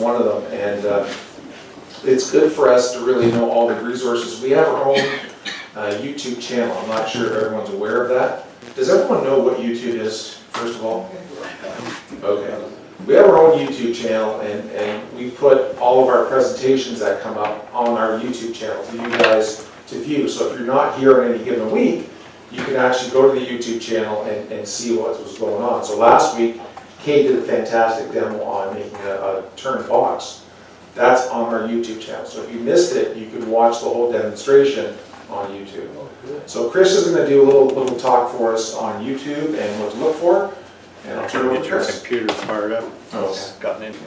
one of them, and it's good for us to really know all the resources. We have our own YouTube channel. I'm not sure everyone's aware of that. Does everyone know what YouTube is, first of all? Okay. We have our own YouTube channel, and we put all of our presentations that come up on our YouTube channel for you guys to view. So if you're not here on any given week, you can actually go to the YouTube channel and see what was going on. So last week, Kay did a fantastic demo on making a turn box. That's on our YouTube channel. So if you missed it, you could watch the whole demonstration on YouTube. So Chris is going to do a little talk for us on YouTube and what to look for. And I'll turn it over to Chris. Get your computer fired up. Oh. It's gotten into it.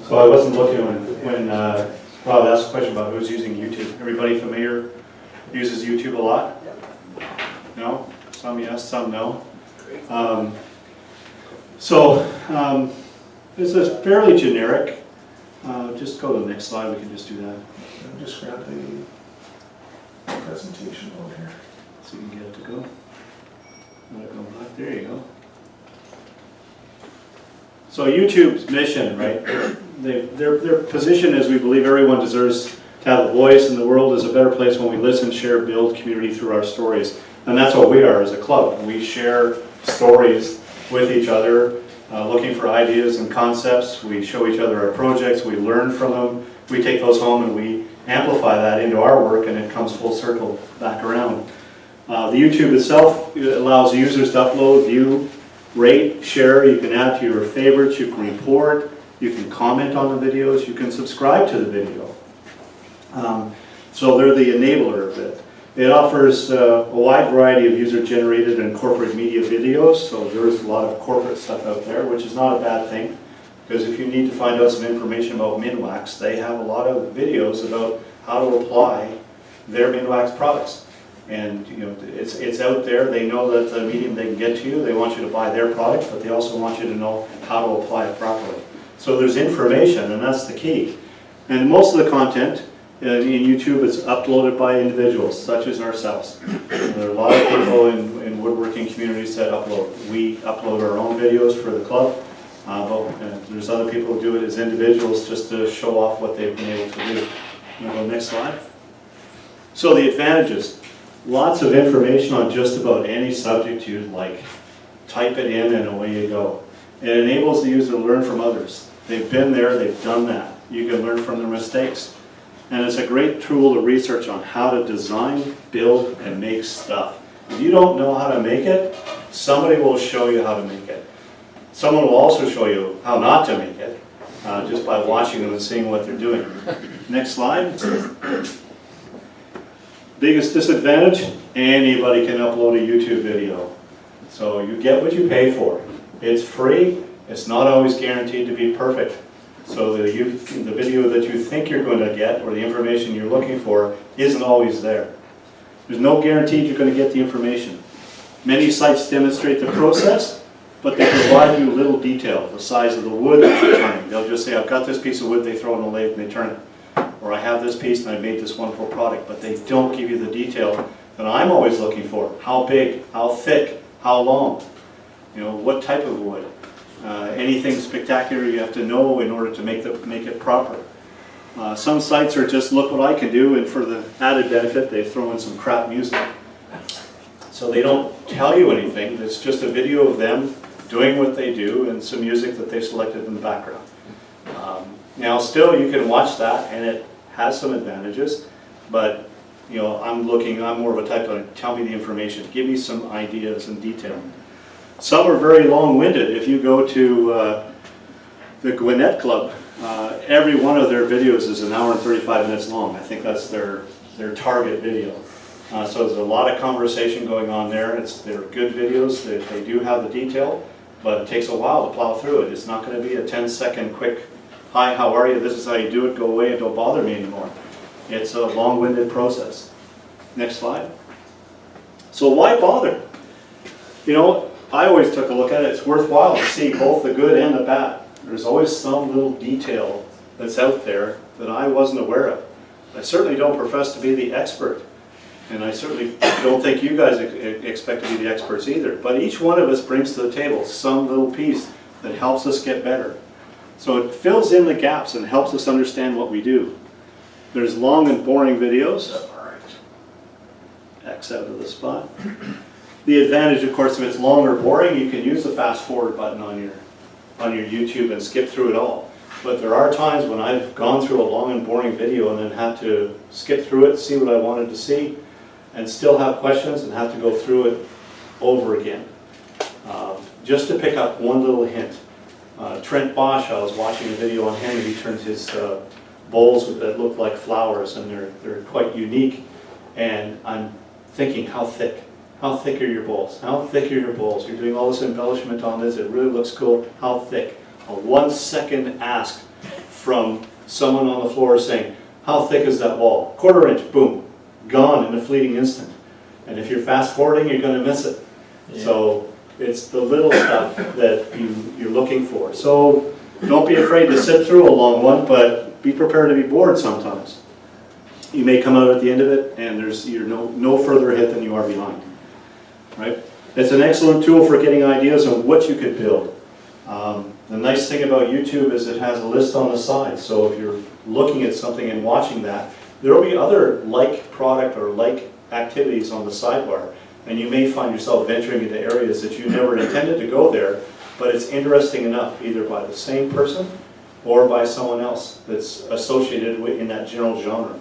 So I wasn't looking when Rob asked a question about who's using YouTube. Everybody familiar uses YouTube a lot? No? Some yes, some no. This is fairly generic. Just go to the next slide, we can just do that. Just grab the presentation over here. So you can get it to go. Let it go back. There you go. So YouTube's mission, right? Their position is we believe everyone deserves to have a voice, and the world is a better place when we listen, share, build community through our stories. And that's what we are as a club. We share stories with each other, looking for ideas and concepts. We show each other our projects. We learn from them. We take those home and we amplify that into our work, and it comes full circle back around. The YouTube itself allows users to upload, view, rate, share. You can add to your favorites. You can report. You can comment on the videos. You can subscribe to the video. So they're the enabler of it. It offers a wide variety of user-generated and corporate media videos. So there's a lot of corporate stuff out there, which is not a bad thing. Because if you need to find out some information about Minwax, they have a lot of videos about how to apply their Minwax products. And you know, it's out there. They know that the medium they can get to you. They want you to buy their product, but they also want you to know how to apply it properly. So there's information, and that's the key. And most of the content in YouTube is uploaded by individuals, such as ourselves. There are a lot of people in woodworking communities that upload. We upload our own videos for the club. But there's other people who do it as individuals just to show off what they've been able to do. Go next slide. So the advantages. Lots of information on just about any subject you'd like. Type it in and away you go. It enables the user to learn from others. They've been there, they've done that. You can learn from their mistakes. And it's a great tool to research on how to design, build, and make stuff. If you don't know how to make it, somebody will show you how to make it. Someone will also show you how not to make it, just by watching them and seeing what they're doing. Next slide. Biggest disadvantage, anybody can upload a YouTube video. So you get what you pay for. It's free, it's not always guaranteed to be perfect. So the video that you think you're going to get, or the information you're looking for, isn't always there. There's no guarantee you're going to get the information. Many sites demonstrate the process, but they provide you little detail, the size of the wood that you're turning. They'll just say, I've got this piece of wood, they throw it in the lathe and they turn it. Or I have this piece and I made this wonderful product, but they don't give you the detail that I'm always looking for. How big, how thick, how long, you know, what type of wood. Anything spectacular you have to know in order to make it proper. Some sites are just look what I can do, and for the added benefit they throw in some crap music. So they don't tell you anything, it's just a video of them doing what they do and some music that they've selected in the background. Now still you can watch that and it has some advantages, but you know, I'm more of a type of tell me the information, give me some ideas and detail. Some are very long-winded. If you go to the Gwinnett Club, every one of their videos is an hour and 35 minutes long. I think that's their target video. So there's a lot of conversation going on there. They're good videos. They do have the detail, but it takes a while to plow through it. It's not going to be a 10-second quick, hi, how are you? This is how you do it. Go away and don't bother me anymore. It's a long-winded process. Next slide. So why bother? You know, I always took a look at it. It's worthwhile to see both the good and the bad. There's always some little detail that's out there that I wasn't aware of. I certainly don't profess to be the expert. And I certainly don't think you guys expect to be the experts either. But each one of us brings to the table some little piece that helps us get better. So it fills in the gaps and helps us understand what we do. There's long and boring videos. X out of the spot. The advantage, of course, if it's long or boring, you can use the fast forward button on your YouTube and skip through it all. But there are times when I've gone through a long and boring video and then had to skip through it, see what I wanted to see, and still have questions and have to go through it over again. Just to pick up one little hint. Trent Bosch, I was watching a video on him, and he turned his bowls that look like flowers, and they're quite unique. And I'm thinking, how thick? How thick are your bowls? How thick are your bowls? You're doing all this embellishment on this, it really looks cool. How thick? A 1 second ask from someone on the floor saying, how thick is that wall? 1/4 inch, boom, gone in a fleeting instant. And if you're fast forwarding, you're going to miss it. Yeah. So it's the little stuff that you're looking for. So don't be afraid to sit through a long one, but be prepared to be bored sometimes. You may come out at the end of it and you're no further ahead than you are behind. Right? It's an excellent tool for getting ideas on what you could build. The nice thing about YouTube is it has a list on the side, so if you're looking at something and watching that, there will be other like product or like activities on the sidebar, and you may find yourself venturing into areas that you never intended to go there, but it's interesting enough either by the same person or by someone else that's associated with in that general genre.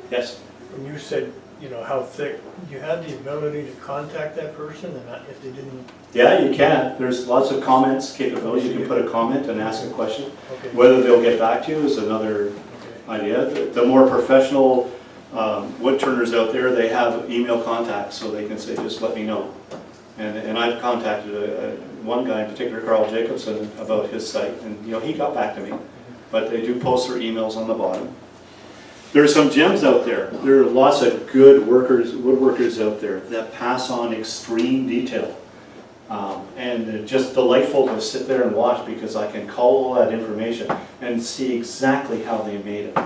Yes? When you said, you know, how thick, you had the ability to contact that person, and if they didn't... Yeah, you can. There's lots of comments capability. You can put a comment and ask a question. Okay. Whether they'll get back to you is another idea. The more professional wood turners out there, they have email contacts, so they can say, just let me know. And I've contacted one guy in particular, Carl Jacobson, about his site, and you know, he got back to me. But they do post their emails on the bottom. There are some gems out there. There are lots of good woodworkers out there that pass on extreme detail. And they're just delightful to sit there and watch because I can call all that information and see exactly how they made it.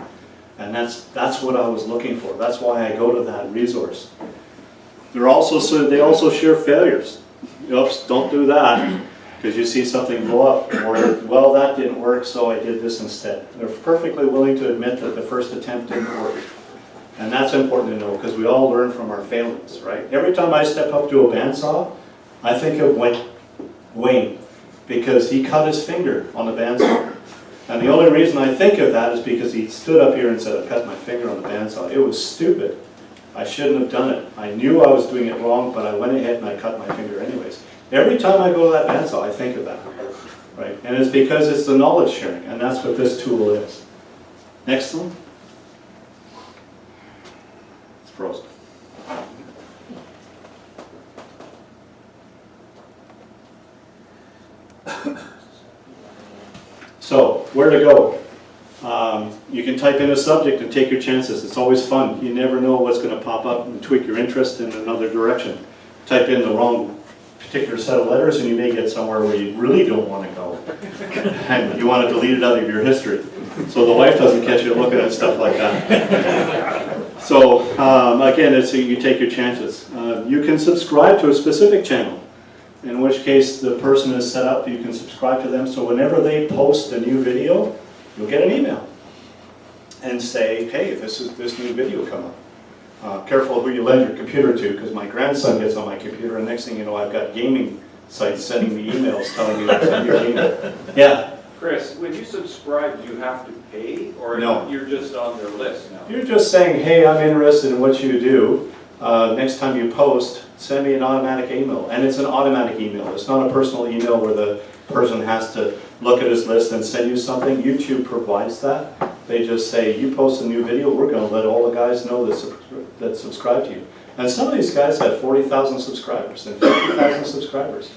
And that's what I was looking for. That's why I go to that resource. They also share failures. Oops, don't do that. Because you see something blow up, or, well, that didn't work, so I did this instead. They're perfectly willing to admit that the first attempt didn't work. And that's important to know, because we all learn from our failings, right? Every time I step up to a bandsaw, I think of Wayne, because he cut his finger on the bandsaw. And the only reason I think of that is because he stood up here and said, I cut my finger on the bandsaw. It was stupid. I shouldn't have done it. I knew I was doing it wrong, but I went ahead and I cut my finger anyways. Every time I go to that bandsaw, I think of that, right? And it's because it's the knowledge sharing, and that's what this tool is. Next one. It's frozen. So, where to go? You can type in a subject and take your chances. It's always fun. You never know what's going to pop up and tweak your interest in another direction. Type in the wrong particular set of letters and you may get somewhere where you really don't want to go. And you want to delete it out of your history. So the wife doesn't catch you looking at stuff like that. So again, you take your chances. You can subscribe to a specific channel, in which case the person is set up, you can subscribe to them, so whenever they post a new video, you'll get an email and say, hey, this new video come up. Careful who you lend your computer to, because my grandson gets on my computer and next thing you know I've got gaming sites sending me emails telling me to send your gaming. Yeah? Chris, when you subscribe, do you have to pay, or No. You're just on their list now? You're just saying, hey, I'm interested in what you do. Next time you post, send me an automatic email. And it's an automatic email. It's not a personal email where the person has to look at his list and send you something. YouTube provides that. They just say, you post a new video, we're going to let all the guys know that subscribe to you. And some of these guys have 40,000 subscribers and 50,000 subscribers.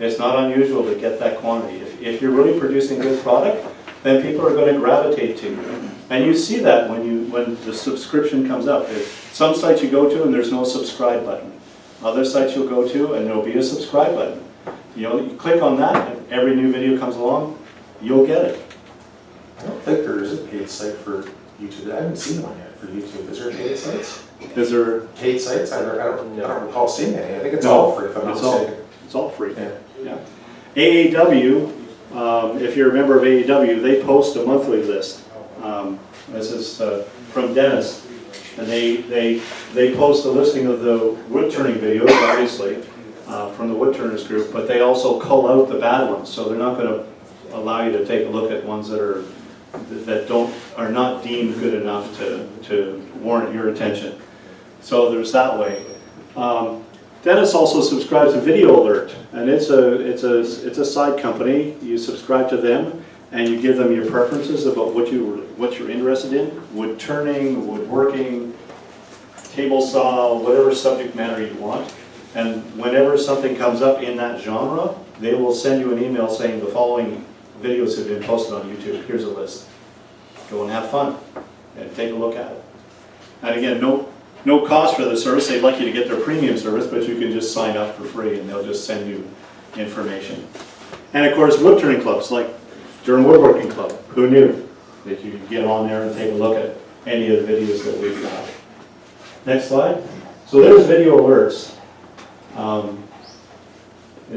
It's not unusual to get that quantity. If you're really producing good product, then people are going to gravitate to you. And you see that when the subscription comes up. There's some sites you go to and there's no subscribe button. Other sites you'll go to and there'll be a subscribe button. You click on that and every new video comes along, you'll get it. I don't think there is a paid site for YouTube. I haven't seen one yet. for YouTube? Is there paid sites? Is there, Paid sites? I don't recall seeing any. I think it's No, all free if I'm not it's all- mistaken. it's all free. Yeah. Yeah. AAW, if you're a member of AAW, they post a monthly list. This is from Dennis. And they post a listing of the wood turning videos, obviously, from the woodturners group, but they also cull out the bad ones. So they're not going to allow you to take a look at ones that are not deemed good enough to warrant your attention. So there's that way. Dennis also subscribes to Video Alert, and it's a side company. You subscribe to them, and you give them your preferences about what you're interested in: wood turning, woodworking, table saw, whatever subject matter you want. And whenever something comes up in that genre, they will send you an email saying the following videos have been posted on YouTube. Here's a list. Go and have fun and take a look at it. And again, no cost for the service. They'd like you to get their premium service, but you can just sign up for free and they'll just send you information. And of course, wood turning clubs like Durham Woodworking Club. Who knew that you could get on there and take a look at any of the videos that we've got. Next slide. So there's video alerts.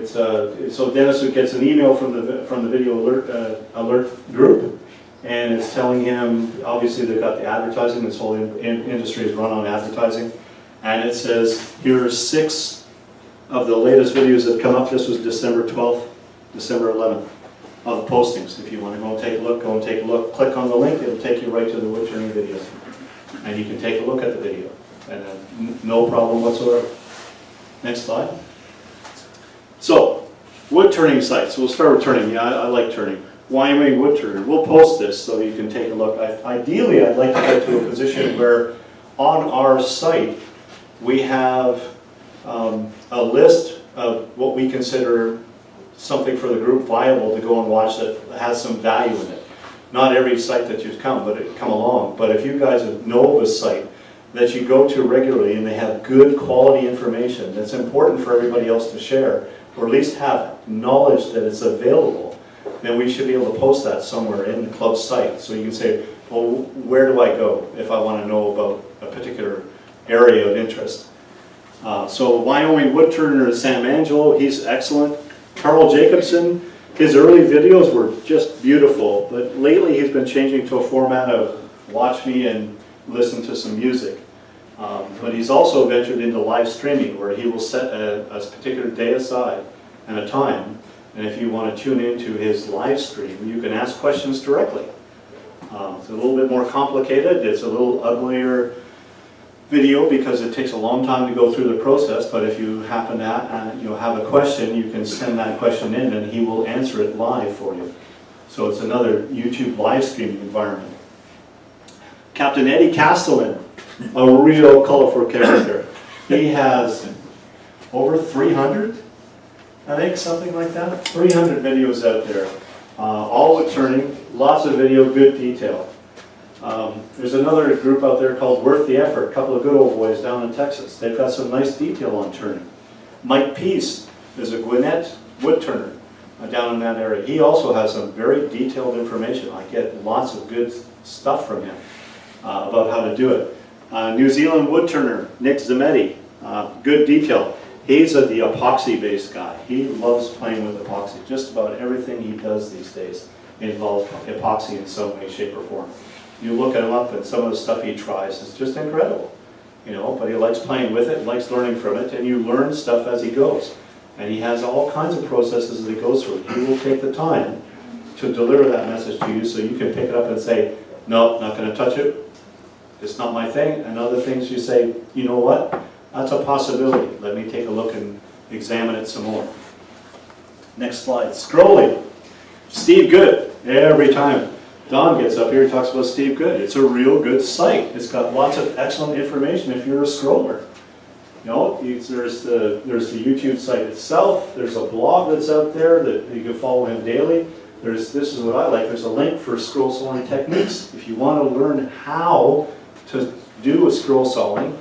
So Dennis gets an email from the video alert group, and it's telling him, obviously they've got the advertising, this whole industry is run on advertising, and it says here are 6 of the latest videos that come up. This was December 12th, December 11th of postings. If you want to go and take a look, go and take a look. Click on the link, it'll take you right to the wood turning video, and you can take a look at the video, and no problem whatsoever. Next slide. So, wood turning sites. We'll start with turning. Yeah, I like turning. Wyoming Wood Turner. We'll post this so you can take a look. Ideally, I'd like to get to a position where on our site we have a list of what we consider something for the group viable to go and watch that has some value in it. Not every site that you've come along, but if you guys know of a site that you go to regularly and they have good quality information that's important for everybody else to share, or at least have knowledge that it's available, then we should be able to post that somewhere in the club site. So you can say, well, where do I go if I want to know about a particular area of interest? So Wyoming Wood Turner is Sam Angelo, he's excellent. Carl Jacobson, his early videos were just beautiful, but lately he's been changing to a format of watch me and listen to some music. But he's also ventured into live streaming, where he will set a particular day aside and a time, and if you want to tune into his live stream, you can ask questions directly. It's a little bit more complicated, it's a little uglier video because it takes a long time to go through the process, but if you happen to have a question, you can send that question in and he will answer it live for you. So it's another YouTube live streaming environment. Captain Eddie Castellan, a real colorful character. He has over 300, I think, something like that. 300 videos out there, all with turning, lots of video, good detail. There's another group out there called Worth the Effort, a couple of good old boys down in Texas. They've got some nice detail on turning. Mike Peace is a Gwinnett wood turner down in that area. He also has some very detailed information. I get lots of good stuff from him about how to do it. New Zealand wood turner, Nick Zametti, good detail. He's the epoxy-based guy. He loves playing with epoxy. Just about everything he does these days involves epoxy in some way, shape, or form. You look at him up and some of the stuff he tries is just incredible. But he likes playing with it, likes learning from it, and you learn stuff as he goes. And he has all kinds of processes that he goes through. He will take the time to deliver that message to you so you can pick it up and say, no, not going to touch it. It's not my thing. And other things you say, you know what? That's a possibility. Let me take a look and examine it some more. Next slide. Scrolling. Steve Good. Every time Don gets up here, he talks about Steve Good. It's a real good site. It's got lots of excellent information if you're a scroller. There's the YouTube site itself. There's a blog that's out there that you can follow him daily. This is what I like. There's a link for scroll sawing techniques. If you want to learn how to do a scroll sawing,